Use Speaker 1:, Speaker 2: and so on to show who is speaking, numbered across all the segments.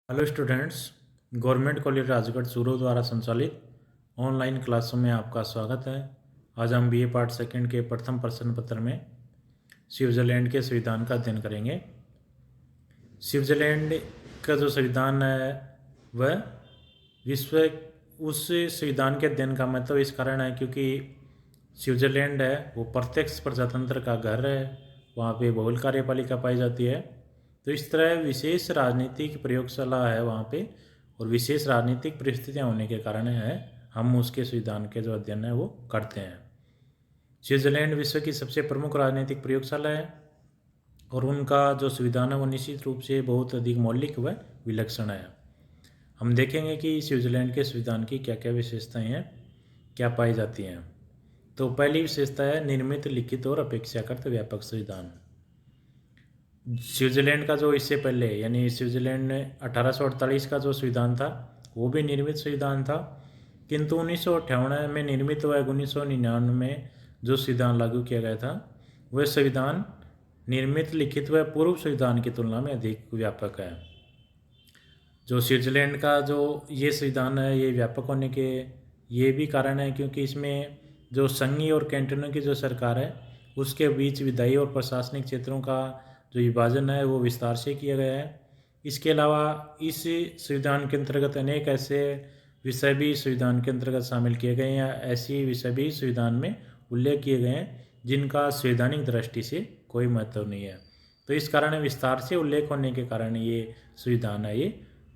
Speaker 1: Hello students. Government college Rajgarh Churu द्वारा संचालित online क्लासों में आपका स्वागत है। आज हम बीए पार्ट सेकंड के प्रथम प्रश्न पत्र में स्विट्जरलैंड के संविधान का अध्ययन करेंगे। स्विट्जरलैंड का जो संविधान है वह विश्व उस संविधान के अध्ययन का महत्व इस कारण है क्योंकि स्विट्जरलैंड है वो प्रत्यक्ष प्रजातंत्र का घर है। वहाँ पे बहुल कार्यपालिका पाई जाती है। तो इस तरह विशेष राजनीतिक प्रयोगशाला है वहाँ पे, और विशेष राजनीतिक परिस्थितियाँ होने के कारण है हम उसके संविधान के जो अध्ययन है वो करते हैं। स्विट्जरलैंड विश्व की सबसे प्रमुख राजनीतिक प्रयोगशाला है और उनका जो संविधान है वो निश्चित रूप से बहुत अधिक मौलिक व विलक्षण है। हम देखेंगे कि स्विट्जरलैंड के संविधान की क्या क्या विशेषताएं हैं, क्या पाई जाती हैं। तो पहली विशेषता है निर्मित, लिखित और अपेक्षाकृत व्यापक संविधान। स्विट्जरलैंड का जो इससे पहले यानी स्विट्जरलैंड ने 1848 का जो संविधान था वो भी निर्मित संविधान था, किंतु 1958 में निर्मित व 1999 में जो संविधान लागू किया गया था वह संविधान निर्मित, लिखित व पूर्व संविधान की तुलना में अधिक व्यापक है। जो स्विट्जरलैंड का जो ये संविधान है ये व्यापक होने के ये भी कारण है क्योंकि इसमें जो संघीय और कैंटोनों की जो सरकार है उसके बीच विधायी और प्रशासनिक क्षेत्रों का जो विभाजन है वो विस्तार से किया गया है। इसके अलावा इस संविधान के अंतर्गत अनेक ऐसे विषय भी संविधान के अंतर्गत शामिल किए गए हैं या ऐसी विषय भी संविधान में उल्लेख किए गए हैं जिनका संवैधानिक दृष्टि से कोई महत्व नहीं है। तो इस कारण विस्तार से उल्लेख होने के कारण ये संविधान है ये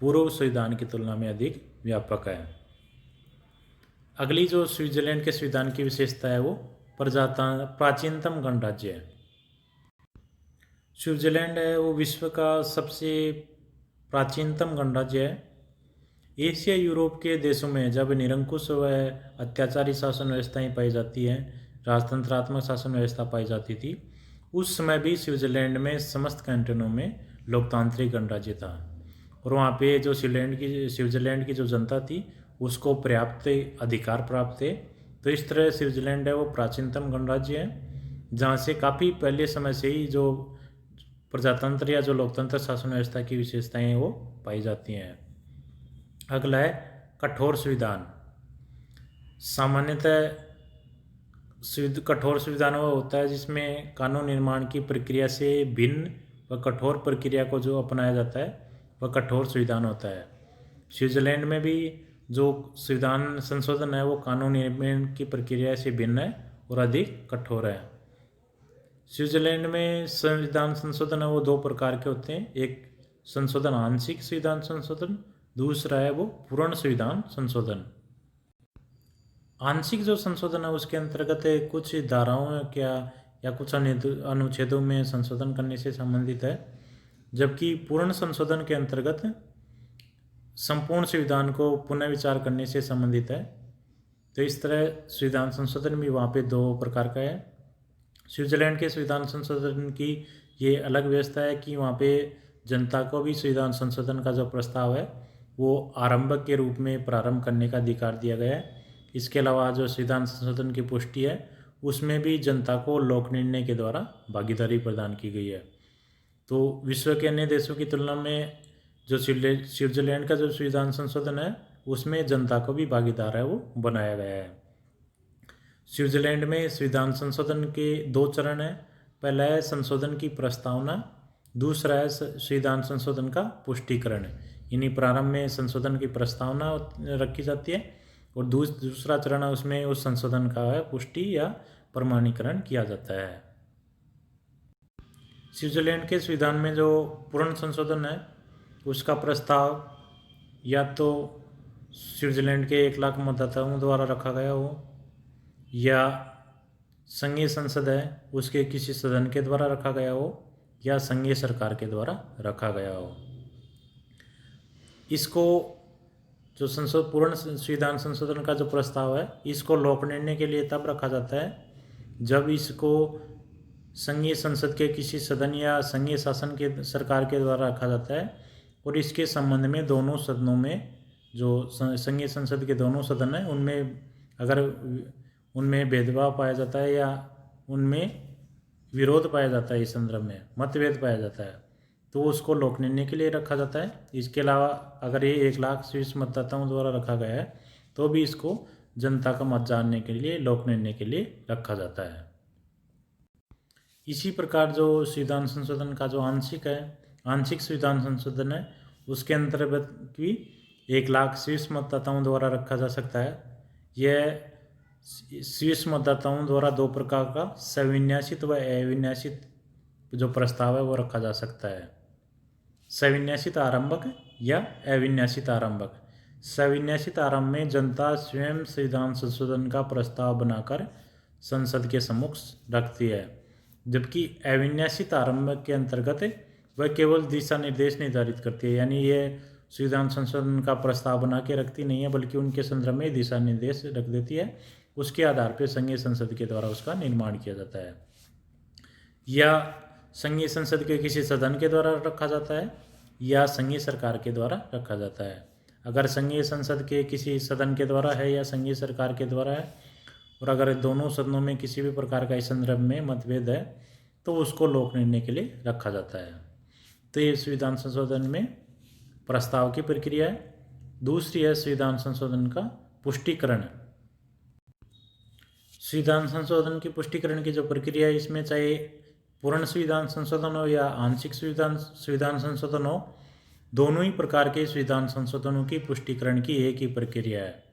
Speaker 1: पूर्व संविधान की तुलना में अधिक व्यापक है। अगली जो स्विट्जरलैंड के संविधान की विशेषता है वो प्राचीनतम गणराज्य है। स्विट्जरलैंड है वो विश्व का सबसे प्राचीनतम गणराज्य है। एशिया यूरोप के देशों में जब निरंकुश व अत्याचारी शासन व्यवस्थाएं पाई जाती हैं, राजतंत्रात्मक शासन व्यवस्था पाई जाती थी, उस समय भी स्विट्जरलैंड में समस्त कैंटोनों में लोकतांत्रिक गणराज्य था और वहाँ पे जो स्विट्जरलैंड की जो जनता थी उसको पर्याप्त अधिकार प्राप्त थे। तो इस तरह स्विट्जरलैंड है वो प्राचीनतम गणराज्य है जहाँ से काफ़ी पहले समय से ही जो प्रजातंत्र या जो लोकतंत्र शासन व्यवस्था की विशेषताएं वो पाई जाती हैं। अगला है कठोर संविधान। सामान्यतः कठोर संविधान वो होता है जिसमें कानून निर्माण की प्रक्रिया से भिन्न व कठोर प्रक्रिया को जो अपनाया जाता है वह कठोर संविधान होता है। स्विट्जरलैंड में भी जो संविधान संशोधन है वो कानून निर्माण की प्रक्रिया से भिन्न है और अधिक कठोर है। स्विट्जरलैंड में संविधान संशोधन है वो दो प्रकार के होते हैं, एक संशोधन आंशिक संविधान संशोधन, दूसरा है वो पूर्ण संविधान संशोधन। आंशिक जो संशोधन है उसके अंतर्गत कुछ धाराओं क्या या कुछ अनुच्छेदों में संशोधन करने से संबंधित है, जबकि पूर्ण संशोधन के अंतर्गत संपूर्ण संविधान को पुनः विचार करने से संबंधित है। तो इस तरह संविधान संशोधन भी वहाँ पे दो प्रकार का है। स्विट्जरलैंड के संविधान संशोधन की ये अलग व्यवस्था है कि वहाँ पे जनता को भी संविधान संशोधन का जो प्रस्ताव है वो आरंभक के रूप में प्रारंभ करने का अधिकार दिया गया है। इसके अलावा जो संविधान संशोधन की पुष्टि है उसमें भी जनता को लोक निर्णय के द्वारा भागीदारी प्रदान की गई है। तो विश्व के अन्य देशों की तुलना में जो स्विट्जरलैंड का जो संविधान संशोधन है उसमें जनता को भी भागीदार है वो बनाया गया है। स्विट्जरलैंड में संविधान संशोधन के दो चरण हैं। पहला है संशोधन की प्रस्तावना, दूसरा है संविधान संशोधन का पुष्टिकरण। यानी प्रारंभ में संशोधन की प्रस्तावना रखी जाती है और दूसरा चरण है उसमें उस संशोधन का है पुष्टि या प्रमाणीकरण किया जाता है। स्विट्जरलैंड के संविधान में जो पूर्ण संशोधन है उसका प्रस्ताव या तो स्विट्जरलैंड के 1 लाख मतदाताओं द्वारा रखा गया हो या संघीय संसद है उसके किसी सदन के द्वारा रखा गया हो या संघीय सरकार के द्वारा रखा गया हो। इसको जो पूर्ण संविधान संशोधन का जो प्रस्ताव है इसको लोक निर्णय के लिए तब रखा जाता है जब इसको संघीय संसद के किसी सदन या संघीय शासन के सरकार के द्वारा रखा जाता है और इसके संबंध में दोनों सदनों में जो संघीय संसद के दोनों सदन हैं उनमें अगर उनमें भेदभाव पाया जाता है या उनमें विरोध पाया जाता है, इस संदर्भ में मतभेद पाया जाता है तो उसको लोक निर्णय के लिए रखा जाता है। इसके अलावा अगर ये 1 लाख स्विस मतदाताओं द्वारा रखा गया है तो भी इसको जनता का मत जानने के लिए, लोक निर्णय के लिए रखा जाता है। इसी प्रकार जो संविधान संशोधन का जो आंशिक संविधान संशोधन है, उसके अंतर्गत भी 1 लाख स्विस मतदाताओं द्वारा रखा जा सकता है। यह स्विस मतदाताओं द्वारा 2 प्रकार का सविन्यासित व अविन्यासित जो प्रस्ताव है वो रखा जा सकता है। सविन्यासित आरंभक या अविन्यासित आरंभक। सविन्यासित आरंभ में जनता स्वयं संविधान संशोधन का प्रस्ताव बनाकर संसद के सम्मुख रखती है, जबकि अविन्यासित आरंभ के अंतर्गत वह केवल दिशा निर्देश निर्धारित करती है। यानी यह संविधान संशोधन का प्रस्ताव बना के रखती नहीं है, बल्कि उनके संदर्भ में दिशा निर्देश रख देती है। उसके आधार पर संघीय संसद के द्वारा उसका निर्माण किया जाता है, या संघीय संसद के किसी सदन के द्वारा रखा जाता है, या संघीय सरकार के द्वारा रखा जाता है। अगर संघीय संसद के किसी सदन के द्वारा है या संघीय सरकार के द्वारा है, और अगर दोनों सदनों में किसी भी प्रकार का इस संदर्भ में मतभेद है, तो उसको लोक निर्णय के लिए रखा जाता है। तो ये संविधान संशोधन में प्रस्ताव की प्रक्रिया है। दूसरी है संविधान संशोधन का पुष्टिकरण। संविधान संशोधन की पुष्टिकरण की जो प्रक्रिया है, इसमें चाहे पूर्ण संविधान संशोधन हो या आंशिक संविधान संशोधन हो, दोनों ही प्रकार के संविधान संशोधनों की पुष्टिकरण की एक ही प्रक्रिया है।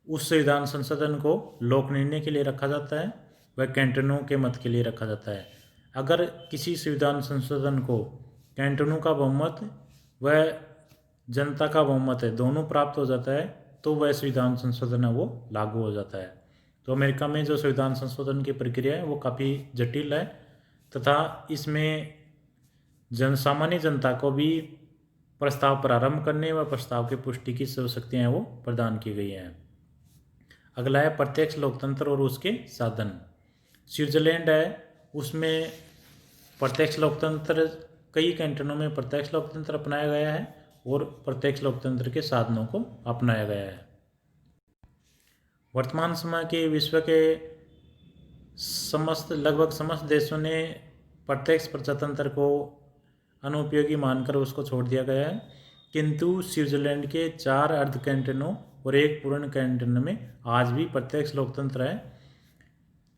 Speaker 1: उस संविधान संशोधन को लोक निर्णय के लिए रखा जाता है, वह कैंटनों के मत के लिए रखा जाता है। अगर किसी संविधान संशोधन को कैंटनों का बहुमत व जनता का बहुमत है, दोनों प्राप्त हो जाता है, तो वह संविधान संशोधन है वो लागू हो जाता है। तो अमेरिका में जो संविधान संशोधन की प्रक्रिया है वो काफ़ी जटिल है, तथा इसमें सामान्य जनता को भी प्रस्ताव प्रारंभ करने व प्रस्ताव की पुष्टि की सब शक्तियाँ वो प्रदान की गई हैं। अगला है प्रत्यक्ष लोकतंत्र और उसके साधन। स्विट्जरलैंड है, उसमें प्रत्यक्ष लोकतंत्र, कई कैंटनों में प्रत्यक्ष लोकतंत्र अपनाया गया है और प्रत्यक्ष लोकतंत्र के साधनों को अपनाया गया है। वर्तमान समय के विश्व के लगभग समस्त देशों ने प्रत्यक्ष प्रजातंत्र को अनुपयोगी मानकर उसको छोड़ दिया गया है, किंतु स्विट्जरलैंड के 4 अर्ध कैंटनों और 1 पूर्ण कैंटन में आज भी प्रत्यक्ष लोकतंत्र है।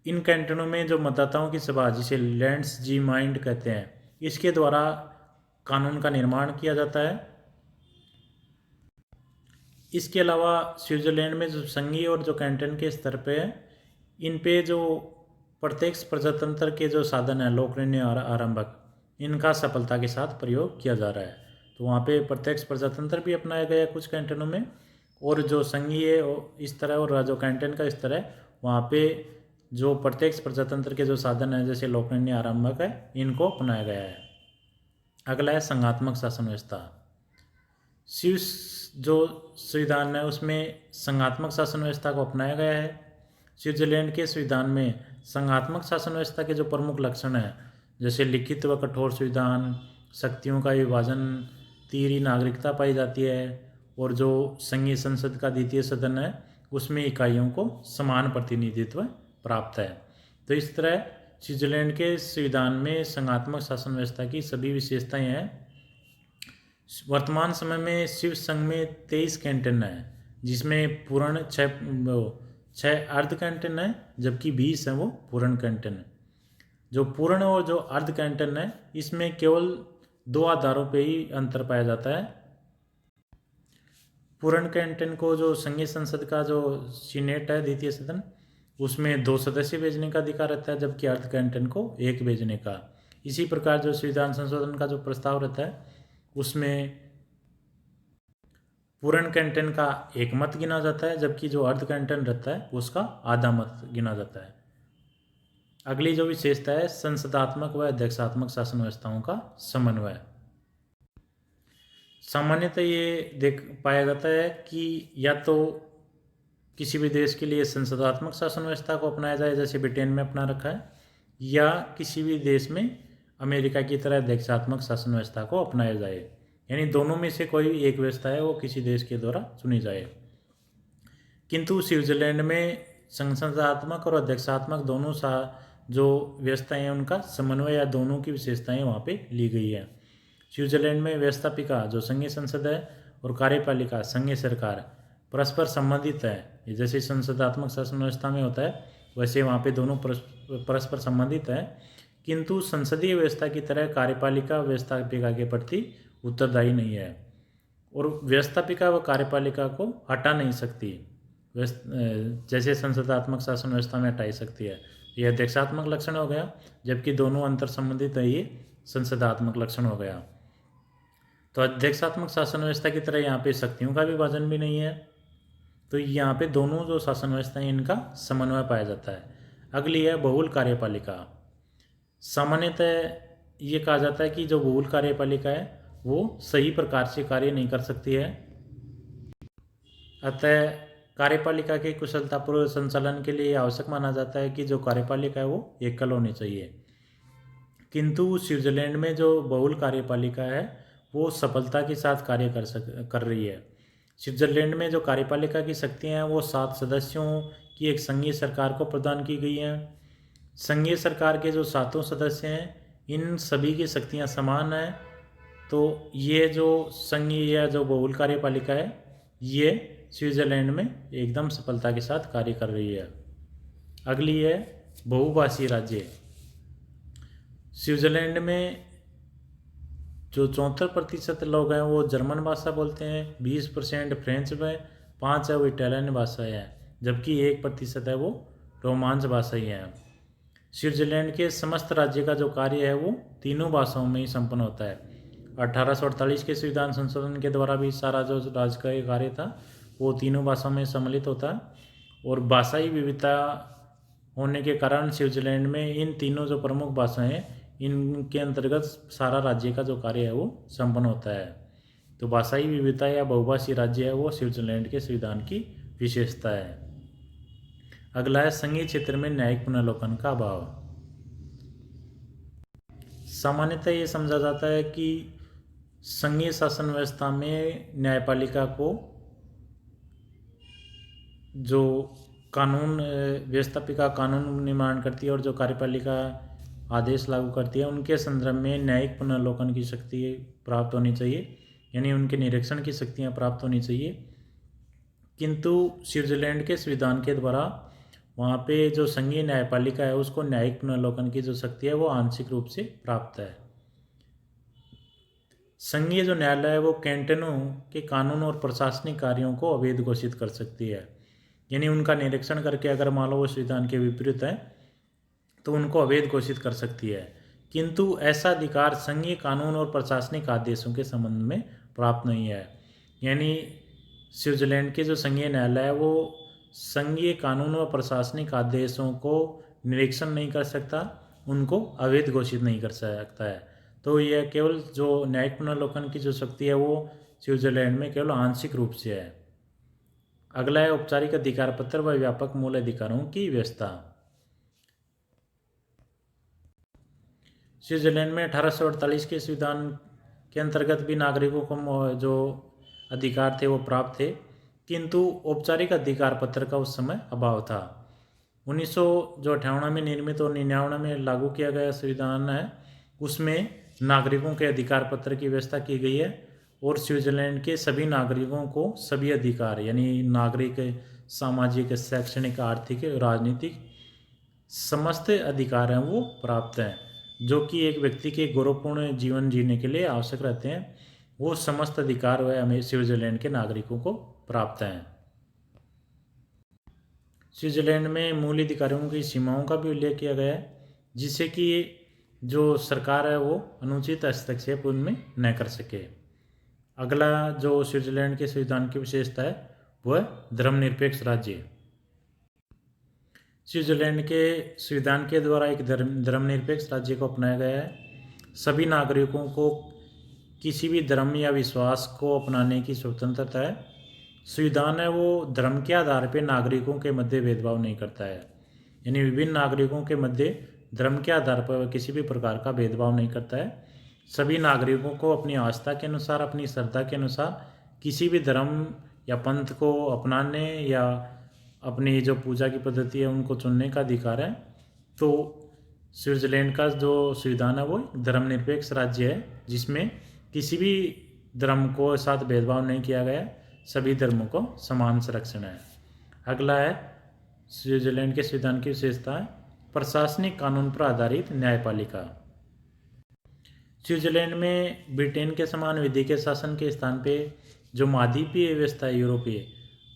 Speaker 1: इन कैंटनों में जो मतदाताओं की सभा, जिसे लैंड्स जी माइंड कहते हैं, इसके द्वारा कानून का निर्माण किया जाता है। इसके अलावा स्विट्जरलैंड में जो संघीय और जो कैंटन के स्तर पे है, इन पे जो प्रत्यक्ष प्रजातंत्र के जो साधन है, लोक निर्णय और आरंभक, इनका सफलता के साथ प्रयोग किया जा रहा है। तो वहाँ पे प्रत्यक्ष प्रजातंत्र भी अपनाया गया है कुछ कैंटनों में, और जो संघीय इस तरह और जो कैंटन का इस तरह, वहाँ पे जो प्रत्यक्ष प्रजातंत्र के जो साधन है जैसे लोक निर्णय आरंभक है, इनको अपनाया गया है। अगला है संघात्मक शासन व्यवस्था। स्विस जो संविधान है उसमें संघात्मक शासन व्यवस्था को अपनाया गया है। स्विट्जरलैंड के संविधान में संघात्मक शासन व्यवस्था के जो प्रमुख लक्षण हैं, जैसे लिखित व कठोर संविधान, शक्तियों का विभाजन, तीव्र नागरिकता पाई जाती है, और जो संघीय संसद का द्वितीय सदन है उसमें इकाइयों को समान प्रतिनिधित्व प्राप्त है। तो इस तरह स्विट्जरलैंड के संविधान में संघात्मक शासन व्यवस्था की सभी विशेषताएं हैं। वर्तमान समय में स्विस संघ में 23 कैंटन है, जिसमें पूर्ण 6 अर्ध कैंटन है, जबकि 20 है वो पूर्ण कैंटन। जो पूर्ण और जो अर्ध कैंटन है, इसमें केवल 2 आधारों पे ही अंतर पाया जाता है। पूर्ण कैंटन को जो संघीय संसद का जो सीनेट है, द्वितीय सदन, उसमें 2 सदस्य भेजने का अधिकार रहता है, जबकि अर्ध कैंटन को 1 भेजने का। इसी प्रकार जो संविधान संशोधन का जो प्रस्ताव रहता है, उसमें पूर्ण कैंटन का 1 मत गिना जाता है, जबकि जो अर्ध कैंटन रहता है उसका आधा मत गिना जाता है। अगली जो विशेषता है संसदात्मक व अध्यक्षात्मक शासन व्यवस्थाओं का समन्वय। सामान्यतः ये पाया जाता है कि या तो किसी भी देश के लिए संसदात्मक शासन व्यवस्था को अपनाया जाए, जैसे ब्रिटेन में अपना रखा है, या किसी भी देश में अमेरिका की तरह अध्यक्षात्मक शासन व्यवस्था को अपनाया जाए। यानी दोनों में से कोई एक व्यवस्था है वो किसी देश के द्वारा चुनी जाए। किंतु स्विट्जरलैंड में संसदात्मक और अध्यक्षात्मक दोनों जो व्यवस्थाएं हैं उनका समन्वय या दोनों की विशेषताएं वहाँ पे ली गई है। स्विट्जरलैंड में व्यवस्थापिका जो संघीय संसद है और कार्यपालिका संघीय सरकार परस्पर संबंधित है। जैसे संसदात्मक शासन व्यवस्था में होता है वैसे वहाँ पे दोनों परस्पर संबंधित है, किंतु संसदीय व्यवस्था की तरह कार्यपालिका व्यवस्थापिका के प्रति उत्तरदायी नहीं है और व्यवस्थापिका व कार्यपालिका को हटा नहीं सकती जैसे संसदात्मक शासन व्यवस्था में हटाई सकती है। यह अध्यक्षात्मक लक्षण हो गया, जबकि दोनों अंतर संबंधित है, ये संसदात्मक लक्षण हो गया। तो अध्यक्षात्मक शासन व्यवस्था की तरह यहाँ पे शक्तियों का विभाजन भी नहीं है, तो यहाँ पे दोनों जो शासन व्यवस्था है इनका समन्वय पाया जाता है। अगली है बहुल कार्यपालिका। सामान्यतः ये कहा जाता है कि जो बहुल कार्यपालिका है वो सही प्रकार से कार्य नहीं कर सकती है, अतः कार्यपालिका के कुशलतापूर्वक संचालन के लिए आवश्यक माना जाता है कि जो कार्यपालिका है वो एकल होनी चाहिए। किंतु स्विट्जरलैंड में जो बहुल कार्यपालिका है वो सफलता के साथ कार्य कर रही है। स्विट्जरलैंड में जो कार्यपालिका की शक्तियाँ हैं वो 7 सदस्यों की एक संघीय सरकार को प्रदान की गई हैं। संघीय सरकार के जो 7 सदस्य हैं इन सभी की शक्तियाँ समान हैं, तो ये जो संघीय या जो बहुल कार्यपालिका है ये स्विट्जरलैंड में एकदम सफलता के साथ कार्य कर रही है। अगली है बहुभाषी राज्य। स्विट्जरलैंड में जो 74% लोग हैं वो जर्मन भाषा बोलते हैं, 20% फ्रेंच में, 5 है वो इटालियन भाषा है, जबकि 1% है वो रोमांच भाषा ही है। स्विट्जरलैंड के समस्त राज्य का जो कार्य है वो तीनों भाषाओं में ही संपन्न होता है। 1848 के संविधान संशोधन के द्वारा भी सारा जो राज्य का कार्य था वो तीनों भाषाओं में सम्मिलित होता है और भाषाई विविधता होने के कारण स्विट्जरलैंड में इन तीनों जो प्रमुख भाषाएं हैं इनके अंतर्गत सारा राज्य का जो कार्य है वो संपन्न होता है। तो भाषाई विविधता या बहुभाषी राज्य है वो स्विट्जरलैंड के संविधान की विशेषता है। अगला है संघीय क्षेत्र में न्यायिक पुनर्लोकन का अभाव। सामान्यतः ये समझा जाता है कि संघीय शासन व्यवस्था में न्यायपालिका को जो कानून व्यवस्थापिका कानून निर्माण करती है और जो कार्यपालिका आदेश लागू करती है उनके संदर्भ में न्यायिक पुनर्लोकन की शक्ति प्राप्त होनी चाहिए, यानी उनके निरीक्षण की शक्तियाँ प्राप्त होनी चाहिए। किंतु स्विट्जरलैंड के संविधान के द्वारा वहाँ पे जो संघीय न्यायपालिका है उसको न्यायिक पुनर्लोकन की जो शक्ति है वो आंशिक रूप से प्राप्त है। संघीय जो न्यायालय है वो कैंटनों के कानून और प्रशासनिक कार्यों को अवैध घोषित कर सकती है, यानी उनका निरीक्षण करके अगर मान लो वो संविधान के विपरीत है तो उनको अवैध घोषित कर सकती है। किंतु ऐसा अधिकार संघीय कानून और प्रशासनिक आदेशों के संबंध में प्राप्त नहीं है, यानी स्विट्जरलैंड के जो संघीय न्यायालय है वो संघीय कानून व प्रशासनिक आदेशों को निरीक्षण नहीं कर सकता, उनको अवैध घोषित नहीं कर सकता है। तो यह केवल जो न्यायिक पुनर्लोकन की जो शक्ति है वो स्विट्जरलैंड में केवल आंशिक रूप से है। अगला है औपचारिक अधिकार पत्र व व्यापक मूल अधिकारों की व्यवस्था। स्विट्जरलैंड में 1848 के संविधान के अंतर्गत भी नागरिकों को जो अधिकार थे वो प्राप्त थे, किंतु औपचारिक अधिकार पत्र का उस समय अभाव था। 1958 में निर्मित और 99 में लागू किया गया संविधान है उसमें नागरिकों के अधिकार पत्र की व्यवस्था की गई है और स्विट्जरलैंड के सभी नागरिकों को सभी अधिकार यानी नागरिक, सामाजिक, शैक्षणिक, आर्थिक, राजनीतिक समस्त अधिकार हैं वो प्राप्त हैं, जो कि एक व्यक्ति के गौरवपूर्ण जीवन जीने के लिए आवश्यक रहते हैं। वो समस्त अधिकार वह हमें स्विट्जरलैंड के नागरिकों को प्राप्त हैं। स्विट्जरलैंड में मूल अधिकारों की सीमाओं का भी उल्लेख किया गया है, जिससे कि जो सरकार है वो अनुचित हस्तक्षेप उनमें न कर सके। अगला जो स्विट्जरलैंड के संविधान की विशेषता है वह धर्मनिरपेक्ष राज्य। स्विट्जरलैंड के संविधान के द्वारा एक धर्मनिरपेक्ष राज्य को अपनाया गया है। सभी नागरिकों को किसी भी धर्म या विश्वास को अपनाने की स्वतंत्रता है। संविधान है वो धर्म के आधार पर नागरिकों के मध्य भेदभाव नहीं करता है, यानी विभिन्न नागरिकों के मध्य धर्म के आधार पर किसी भी प्रकार का भेदभाव नहीं करता है। सभी नागरिकों को अपनी आस्था के अनुसार, अपनी श्रद्धा के अनुसार किसी भी धर्म या पंथ को अपनाने या अपनी जो पूजा की पद्धति है उनको चुनने का अधिकार है। तो स्विट्जरलैंड का जो संविधान है वो धर्मनिरपेक्ष राज्य है, जिसमें किसी भी धर्म को साथ भेदभाव नहीं किया गया, सभी धर्मों को समान संरक्षण है। अगला है स्विट्जरलैंड के संविधान की विशेषता है प्रशासनिक कानून पर आधारित न्यायपालिका। स्विट्जरलैंड में ब्रिटेन के समान विधि के शासन के स्थान पे जो महाद्वीपीय व्यवस्था है यूरोपीय,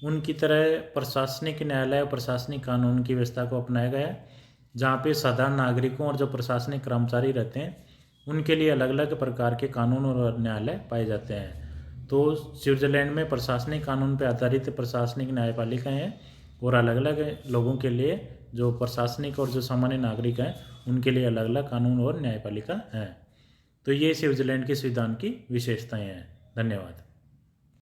Speaker 1: उनकी तरह प्रशासनिक न्यायालय और प्रशासनिक कानून की व्यवस्था को अपनाया गया है, जहाँ पे साधारण नागरिकों और जो प्रशासनिक कर्मचारी रहते हैं उनके लिए अलग अलग प्रकार के कानून और न्यायालय पाए जाते हैं। तो स्विट्जरलैंड में प्रशासनिक कानून पर आधारित प्रशासनिक न्यायपालिकाएँ हैं और अलग अलग लोगों के लिए जो प्रशासनिक और जो सामान्य नागरिक हैं उनके लिए अलग अलग कानून और न्यायपालिका हैं। तो ये स्विट्जरलैंड के संविधान की विशेषताएं हैं। धन्यवाद।